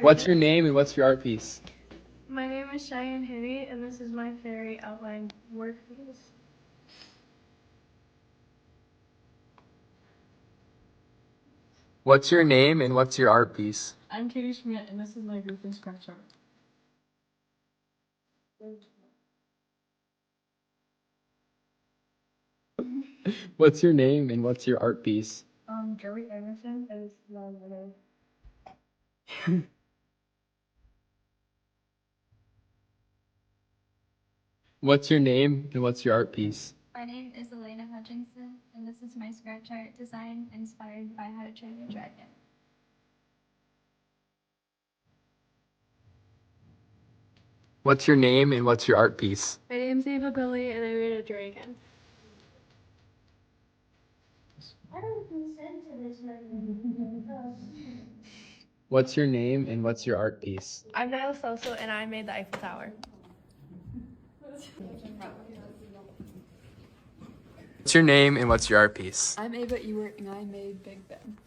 What's your name and what's your art piece? My name is Cheyenne Hitty, and this is my fairy outline work piece. What's your name and what's your art piece? I'm Katie Schmidt, and this is my group and scratch art. What's your name and what's your art piece? Joey Emerson is my little. What's your name and what's your art piece? My name is Elena Hutchinson, and this is my scratch art design inspired by How to Train Your Dragon. What's your name and what's your art piece? My name's Ava Billy, and I made a dragon. I don't consent to this What's your name and what's your art piece? I'm Nyla Soso, and I made the Eiffel Tower. What's your name and what's your art piece? I'm Ava Ewert, and I made Big Ben.